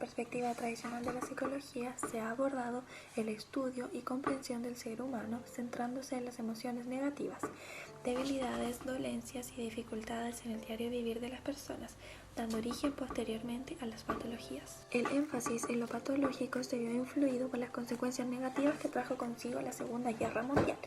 perspectiva tradicional de la psicología, se ha abordado el estudio y comprensión del ser humano centrándose en las emociones negativas, debilidades, dolencias y dificultades en el diario vivir de las personas, dando origen posteriormente a las patologías. El énfasis en lo patológico se vio influido por las consecuencias negativas que trajo consigo la Segunda Guerra Mundial,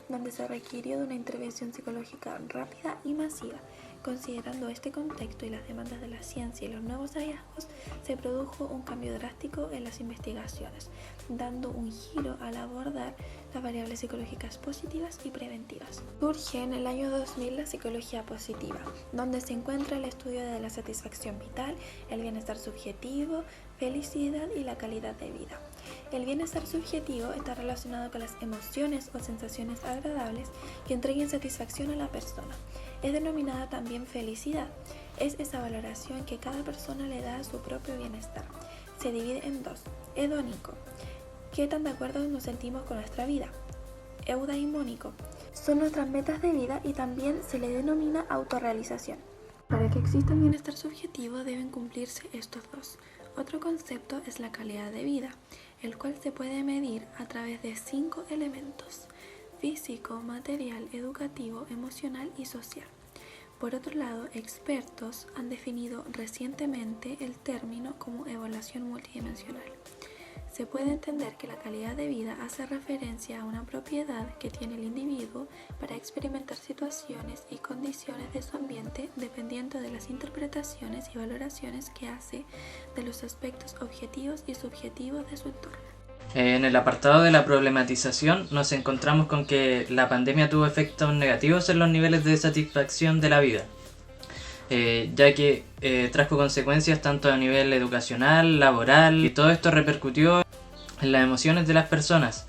donde se requirió de una intervención psicológica rápida y masiva. Considerando este contexto y las demandas de la ciencia y los nuevos hallazgos, se produjo un cambio drástico en las investigaciones, dando un giro al abordar las variables psicológicas positivas y preventivas. Surge en el año 2000 la psicología positiva, donde se encuentra el estudio de la satisfacción vital, el bienestar subjetivo, felicidad y la calidad de vida. El bienestar subjetivo está relacionado con las emociones o sensaciones agradables que entreguen satisfacción a la persona. Es denominada también felicidad. Es esa valoración que cada persona le da a su propio bienestar. Se divide en dos. Hedónico. ¿Qué tan de acuerdo nos sentimos con nuestra vida? Eudaimónico. Son nuestras metas de vida y también se le denomina autorrealización. Para que exista el bienestar subjetivo deben cumplirse estos dos. Otro concepto es la calidad de vida, el cual se puede medir a través de 5 elementos: físico, material, educativo, emocional y social. Por otro lado, expertos han definido recientemente el término como evaluación multidimensional. Se puede entender que la calidad de vida hace referencia a una propiedad que tiene el individuo para experimentar situaciones y condiciones de su ambiente dependiendo de las interpretaciones y valoraciones que hace de los aspectos objetivos y subjetivos de su entorno. En el apartado de la problematización nos encontramos con que la pandemia tuvo efectos negativos en los niveles de satisfacción de la vida, ya que trajo consecuencias tanto a nivel educacional, laboral, y todo esto repercutió en las emociones de las personas,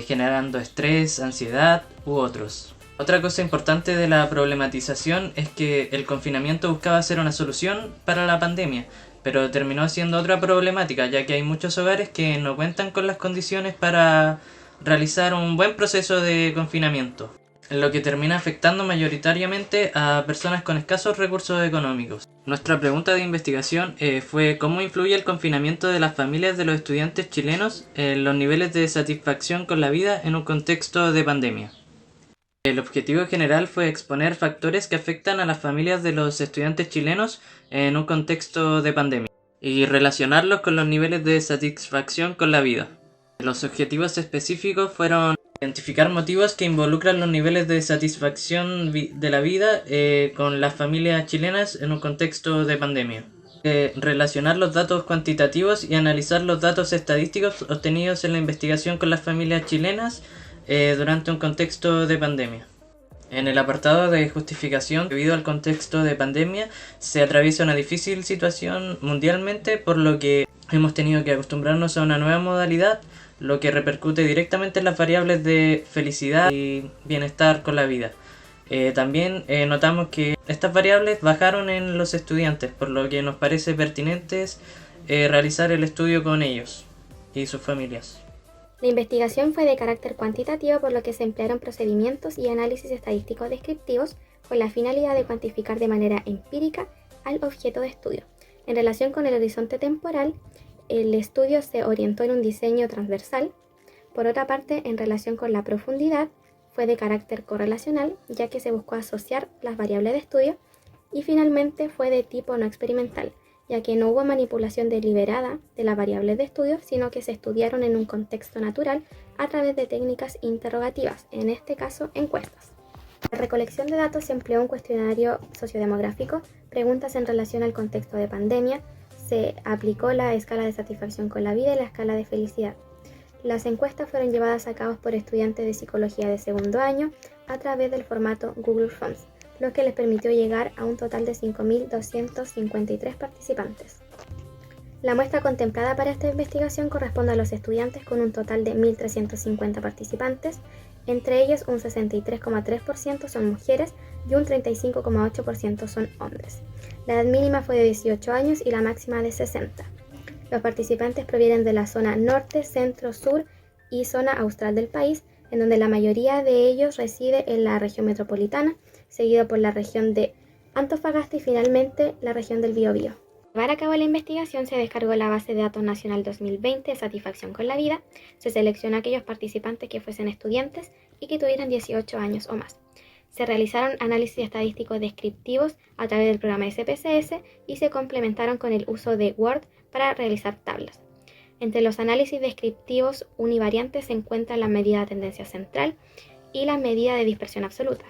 generando estrés, ansiedad u otros. Otra cosa importante de la problematización es que el confinamiento buscaba ser una solución para la pandemia, pero terminó siendo otra problemática, ya que hay muchos hogares que no cuentan con las condiciones para realizar un buen proceso de confinamiento, lo que termina afectando mayoritariamente a personas con escasos recursos económicos. Nuestra pregunta de investigación fue cómo influye el confinamiento de las familias de los estudiantes chilenos en los niveles de satisfacción con la vida en un contexto de pandemia. El objetivo general fue exponer factores que afectan a las familias de los estudiantes chilenos en un contexto de pandemia y relacionarlos con los niveles de satisfacción con la vida. Los objetivos específicos fueron identificar motivos que involucran los niveles de satisfacción de la vida con las familias chilenas en un contexto de pandemia. Relacionar los datos cuantitativos y analizar los datos estadísticos obtenidos en la investigación con las familias chilenas durante un contexto de pandemia. En el apartado de justificación, debido al contexto de pandemia, se atraviesa una difícil situación mundialmente, por lo que hemos tenido que acostumbrarnos a una nueva modalidad, lo que repercute directamente en las variables de felicidad y bienestar con la vida. También notamos que estas variables bajaron en los estudiantes, por lo que nos parece pertinente realizar el estudio con ellos y sus familias. La investigación fue de carácter cuantitativo, por lo que se emplearon procedimientos y análisis estadísticos descriptivos con la finalidad de cuantificar de manera empírica al objeto de estudio. En relación con el horizonte temporal, el estudio se orientó en un diseño transversal. Por otra parte, en relación con la profundidad, fue de carácter correlacional, ya que se buscó asociar las variables de estudio, y finalmente fue de tipo no experimental, ya que no hubo manipulación deliberada de las variables de estudio, sino que se estudiaron en un contexto natural a través de técnicas interrogativas, en este caso encuestas. La recolección de datos se empleó un cuestionario sociodemográfico, preguntas en relación al contexto de pandemia, se aplicó la escala de satisfacción con la vida y la escala de felicidad. Las encuestas fueron llevadas a cabo por estudiantes de psicología de segundo año a través del formato Google Forms, lo que les permitió llegar a un total de 5.253 participantes. La muestra contemplada para esta investigación corresponde a los estudiantes con un total de 1.350 participantes, entre ellos un 63,3% son mujeres y un 35,8% son hombres. La edad mínima fue de 18 años y la máxima de 60. Los participantes provienen de la zona norte, centro, sur y zona austral del país, en donde la mayoría de ellos reside en la región metropolitana, seguido por la región de Antofagasta y finalmente la región del Biobío. Para llevar a cabo la investigación se descargó la base de datos nacional 2020 de satisfacción con la vida, se seleccionó a aquellos participantes que fuesen estudiantes y que tuvieran 18 años o más. Se realizaron análisis estadísticos descriptivos a través del programa SPSS y se complementaron con el uso de Word para realizar tablas. Entre los análisis descriptivos univariantes se encuentra la medida de tendencia central y la medida de dispersión absoluta.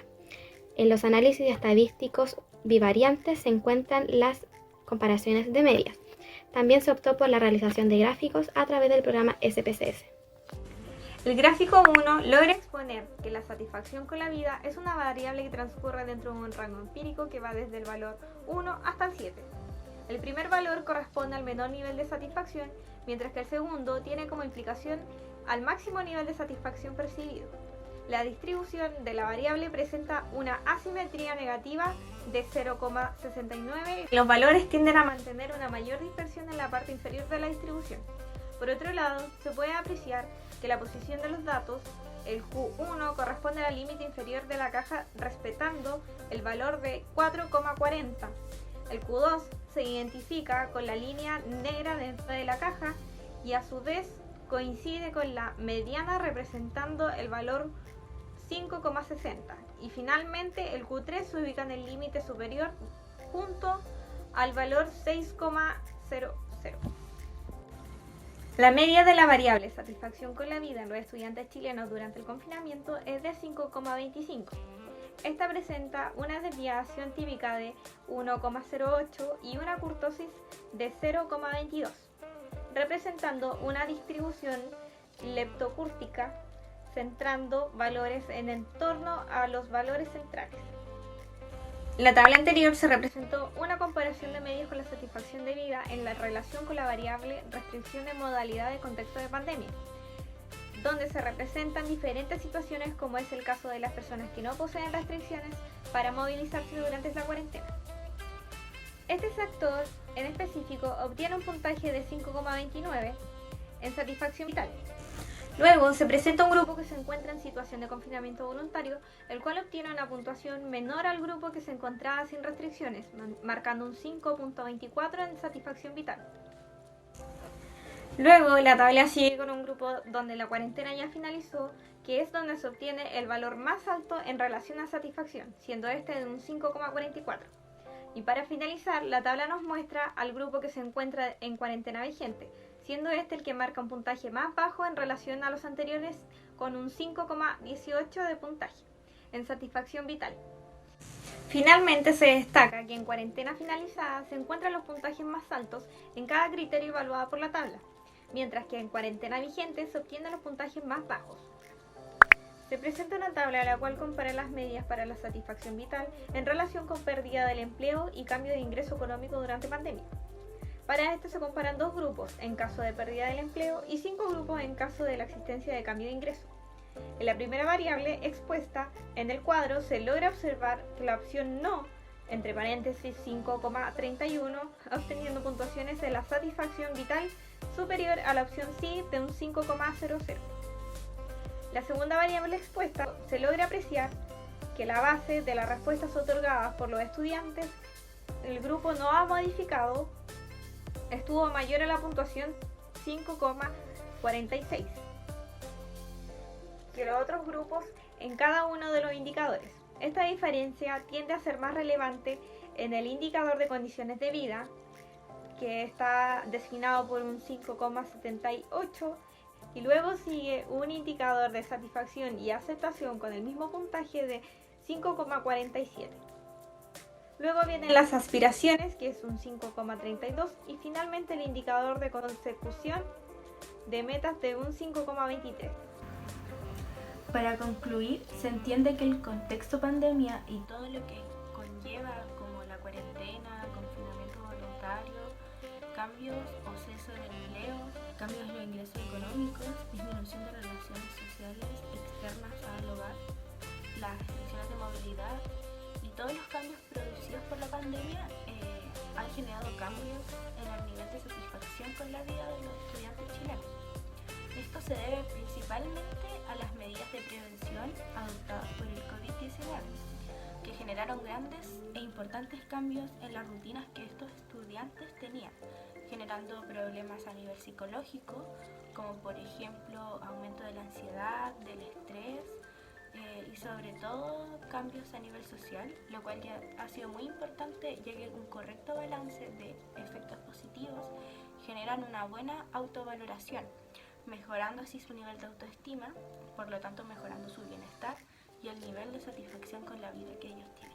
En los análisis estadísticos bivariantes se encuentran las comparaciones de medias. También se optó por la realización de gráficos a través del programa SPSS. El gráfico 1 logra exponer que la satisfacción con la vida es una variable que transcurre dentro de un rango empírico que va desde el valor 1 hasta el 7. El primer valor corresponde al menor nivel de satisfacción, mientras que el segundo tiene como implicación al máximo nivel de satisfacción percibido. La distribución de la variable presenta una asimetría negativa de 0,69. Los valores tienden a mantener una mayor dispersión en la parte inferior de la distribución. Por otro lado, se puede apreciar que la posición de los datos, el Q1 corresponde al límite inferior de la caja respetando el valor de 4,40. El Q2 se identifica con la línea negra dentro de la caja y a su vez coincide con la mediana representando el valor 5,60 y finalmente el Q3 se ubica en el límite superior junto al valor 6,00. La media de la variable satisfacción con la vida en los estudiantes chilenos durante el confinamiento es de 5,25. Esta presenta una desviación típica de 1,08 y una kurtosis de 0,22, representando una distribución leptocúrtica centrando valores en torno a los valores centrales. En la tabla anterior se representó una comparación de medios con la satisfacción de vida en la relación con la variable restricción de modalidad de contexto de pandemia, donde se representan diferentes situaciones como es el caso de las personas que no poseen restricciones para movilizarse durante la cuarentena. Este sector en específico obtiene un puntaje de 5,29 en satisfacción vital. Luego se presenta un grupo que se encuentra en situación de confinamiento voluntario, el cual obtiene una puntuación menor al grupo que se encontraba sin restricciones, marcando un 5,24 en satisfacción vital. Luego la tabla sigue con un grupo donde la cuarentena ya finalizó, que es donde se obtiene el valor más alto en relación a satisfacción, siendo este de un 5,44. Y para finalizar, la tabla nos muestra al grupo que se encuentra en cuarentena vigente, siendo este el que marca un puntaje más bajo en relación a los anteriores con un 5,18 de puntaje en satisfacción vital. Finalmente se destaca que en cuarentena finalizada se encuentran los puntajes más altos en cada criterio evaluado por la tabla, mientras que en cuarentena vigente se obtienen los puntajes más bajos. Se presenta una tabla a la cual compara las medias para la satisfacción vital en relación con pérdida del empleo y cambio de ingreso económico durante pandemia. Para esto se comparan dos grupos en caso de pérdida del empleo y 5 grupos en caso de la existencia de cambio de ingreso. En la primera variable expuesta en el cuadro se logra observar que la opción no, entre paréntesis 5,31, obteniendo puntuaciones de la satisfacción vital superior a la opción sí de un 5,00. La segunda variable expuesta se logra apreciar que la base de las respuestas otorgadas por los estudiantes, el grupo no ha modificado, estuvo mayor a la puntuación 5,46 que los otros grupos en cada uno de los indicadores. Esta diferencia tiende a ser más relevante en el indicador de condiciones de vida, que está designado por un 5,78, y luego sigue un indicador de satisfacción y aceptación con el mismo puntaje de 5,47. Luego vienen las aspiraciones, que es un 5,32, y finalmente el indicador de consecución de metas de un 5,23. Para concluir, se entiende que el contexto pandemia y todo lo que conlleva, como la cuarentena, confinamiento voluntario, cambios o cese de empleo, cambios en los ingresos económicos, disminución de relaciones sociales externas al hogar, las restricciones de movilidad y todos los cambios producidos por la pandemia han generado cambios en el nivel de satisfacción con la vida de los estudiantes chilenos. Esto se debe principalmente a las medidas de prevención adoptadas por el COVID-19, que generaron grandes e importantes cambios en las rutinas que estos estudiantes tenían, generando problemas a nivel psicológico, como por ejemplo aumento de la ansiedad, del estrés y sobre todo cambios a nivel social, lo cual ya ha sido muy importante, ya que un correcto balance de efectos positivos generan una buena autovaloración, mejorando así su nivel de autoestima, por lo tanto mejorando su bienestar y el nivel de satisfacción con la vida que ellos tienen.